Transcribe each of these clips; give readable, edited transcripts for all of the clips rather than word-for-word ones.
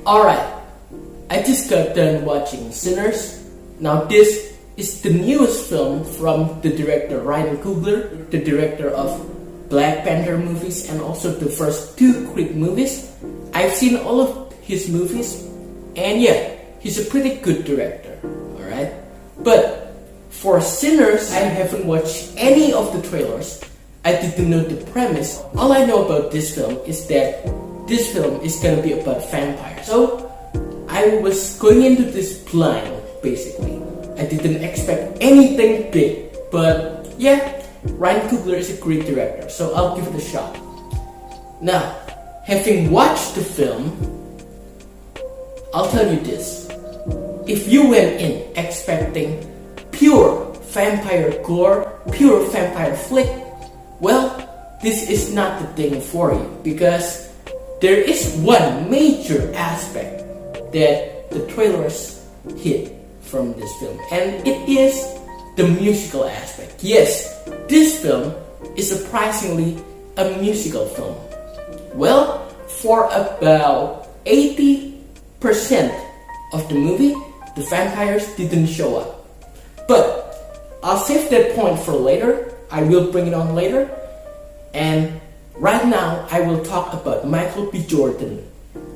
Alright, I just got done watching Sinners. Now this is the newest film from the director Ryan Coogler, the director of Black Panther movies and also the first two Creed movies. I've seen all of his movies and yeah, he's a pretty good director, alright? But for Sinners, I haven't watched any of the trailers. I didn't know the premise. All I know about this film is that this film is gonna be about vampires. So I was going into this blind, basically. I didn't expect anything big, but yeah, Ryan Coogler is a great director, so I'll give it a shot. Now, having watched the film, I'll tell you this. If you went in expecting pure vampire gore, pure vampire flick, well, this is not the thing for you, because there is one major aspect that the trailers hit from this film, and it is the musical aspect. Yes, this film is surprisingly a musical film. Well, for about 80% of the movie, the vampires didn't show up. But I'll save that point for later. I will bring it on later. And right now, I will talk about Michael B. Jordan,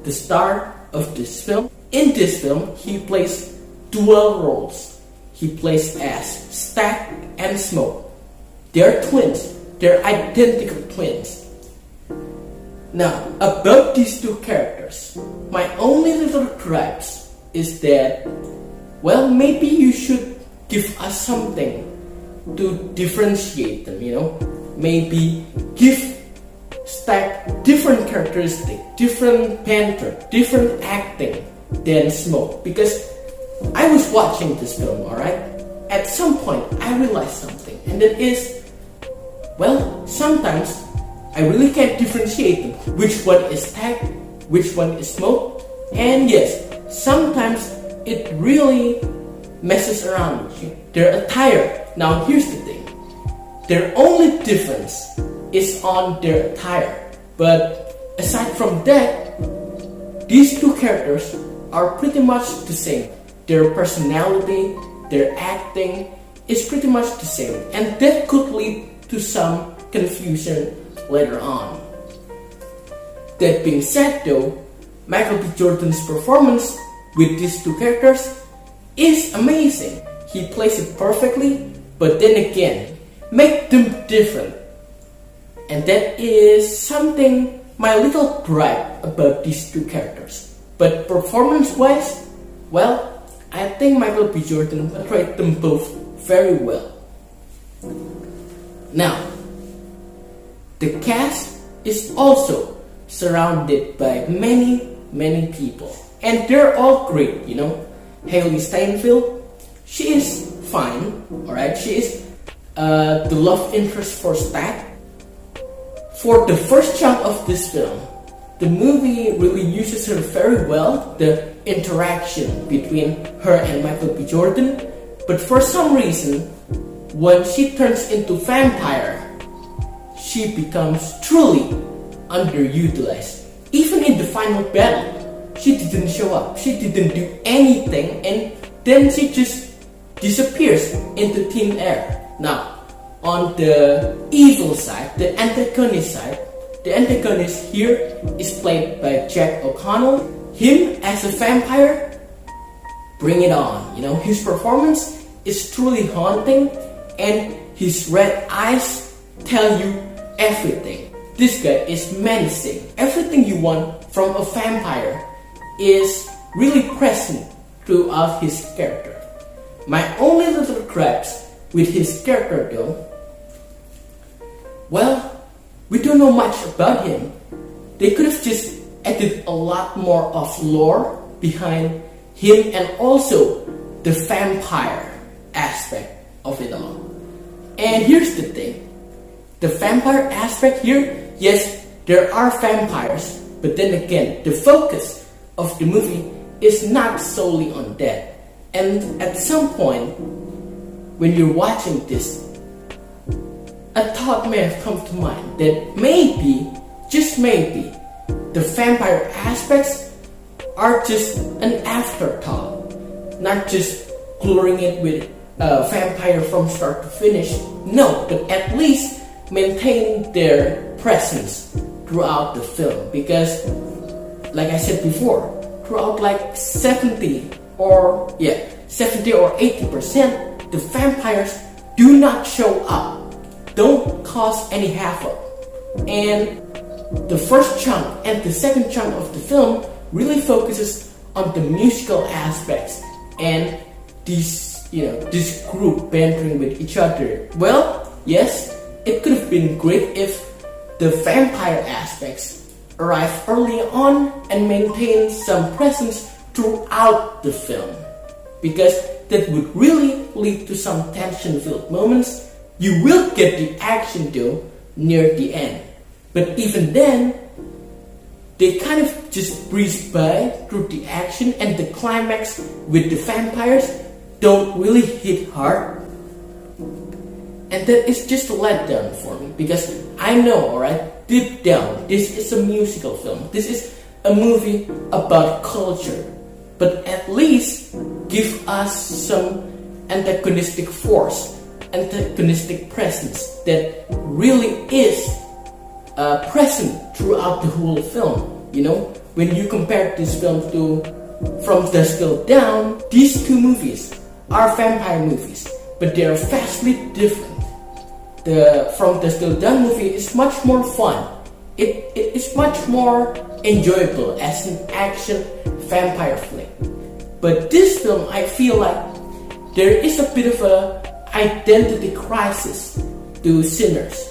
the star of this film. In this film, he plays dual roles. He plays as Stack and Smoke. They're twins. They're identical twins. Now, about these two characters, my only little gripes is that, well, maybe you should give us something to differentiate them, you know? Maybe give Stack different characteristics, different banter, different acting than Smoke. Because I was watching this film, alright? At some point, I realized something, and that is, well, sometimes I really can't differentiate them. Which one is Stack, which one is Smoke, and yes, sometimes it really messes around with you. Their attire. Now here's the thing. Their only difference is on their attire. But aside from that, these two characters are pretty much the same. Their personality, their acting is pretty much the same. And that could lead to some confusion later on. That being said though, Michael B. Jordan's performance with these two characters is amazing. He plays it perfectly, but then again, make them different. And that is something, my little gripe about these two characters. But performance-wise, well, I think Michael B. Jordan portrayed them both very well. Now, the cast is also surrounded by many people. And they're all great, you know. Haley Steinfeld, she is fine, alright? She is the love interest for Stack. For the first chunk of this film, the movie really uses her very well, the interaction between her and Michael B. Jordan. But for some reason, when she turns into vampire, she becomes truly underutilized. Even in the final battle, she didn't show up, she didn't do anything, and then she just disappears into thin air. Now, on the evil side, the antagonist here is played by Jack O'Connell. Him as a vampire, bring it on. You know, his performance is truly haunting, and his red eyes tell you everything. This guy is menacing. Everything you want from a vampire is really present throughout his character. My only little gripes with his character though, well, we don't know much about him. They could have just added a lot more of lore behind him and also the vampire aspect of it all. And here's the thing. The vampire aspect here, yes, there are vampires, but then again, the focus of the movie is not solely on that. And at some point, when you're watching this, a thought may have come to mind that maybe, just maybe, the vampire aspects are just an afterthought, not just coloring it with a vampire from start to finish. No, but at least maintain their presence throughout the film, because like I said before, throughout like 70 or 80%, the vampires do not show up, don't cause any havoc. And the first chunk and the second chunk of the film really focuses on the musical aspects and this group bantering with each other. Well, yes, it could have been great if the vampire aspects arrive early on and maintain some presence throughout the film, because that would really lead to some tension-filled moments. You will get the action though near the end, but even then, they kind of just breeze by through the action, and the climax with the vampires don't really hit hard. And that is just a letdown for me, because I know, alright, deep down, this is a musical film. This is a movie about culture. But at least give us some antagonistic force, antagonistic presence that really is present throughout the whole film. You know, when you compare this film to From Dusk Till Dawn, these two movies are vampire movies, but they are vastly different. The From Dusk Till Dawn movie is much more fun. It is much more enjoyable as an action vampire flick. But this film, I feel like there is a bit of a identity crisis to Sinners.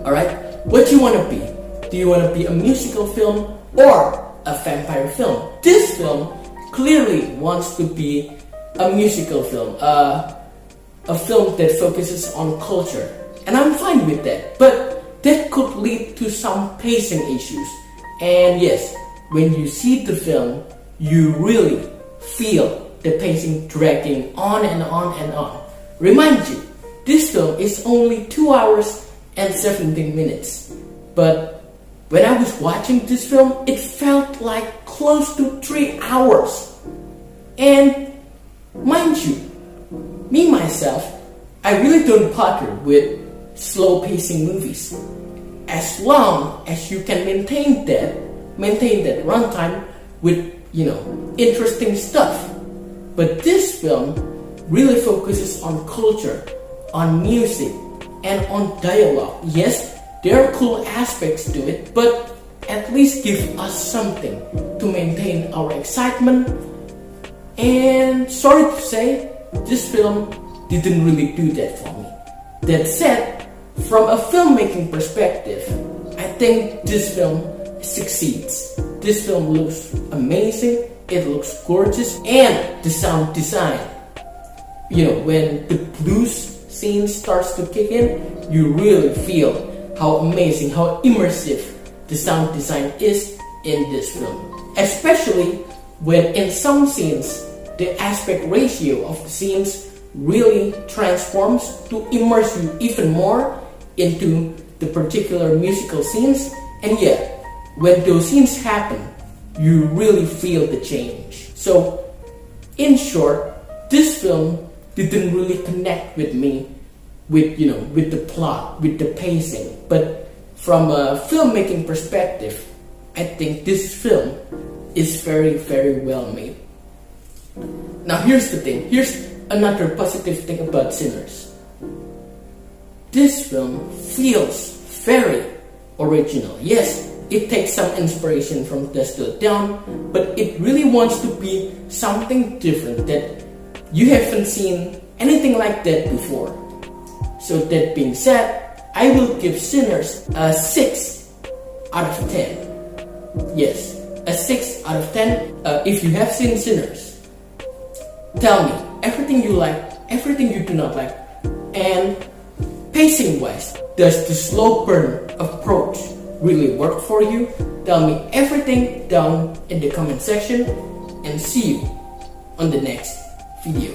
Alright, what do you want to be? Do you want to be a musical film or a vampire film? This film clearly wants to be a musical film, a film that focuses on culture, and I'm fine with that, but that could lead to some pacing issues. And yes, when you see the film, you really feel the pacing dragging on and on and on. Remind you, this film is only 2 hours and 17 minutes, but when I was watching this film, it felt like close to 3 hours. And mind you, me myself, I really don't bother with slow pacing movies, as long as you can maintain that runtime with interesting stuff. But this film really focuses on culture, on music, and on dialogue. Yes, there are cool aspects to it, but at least give us something to maintain our excitement. And sorry to say, this film didn't really do that for me. That said, from a filmmaking perspective, I think this film succeeds. This film looks amazing, it looks gorgeous, and the sound design. When the blues scene starts to kick in, you really feel how amazing, how immersive the sound design is in this film. Especially when in some scenes, the aspect ratio of the scenes really transforms to immerse you even more into the particular musical scenes. And yet, when those scenes happen, you really feel the change. So, in short, this film didn't really connect with me with the plot, with the pacing. But from a filmmaking perspective, I think this film is very, very well made. Now here's the thing. Here's another positive thing about Sinners. This film feels very original. Yes, it takes some inspiration from Dusk Till Dawn, but it really wants to be something different that you haven't seen anything like that before. So that being said, I will give Sinners a 6 out of 10. Yes, a 6 out of 10. If you have seen Sinners, tell me everything you like, everything you do not like, and pacing wise, does the slow burn approach really work for you? Tell me everything down in the comment section, and see you on the next video.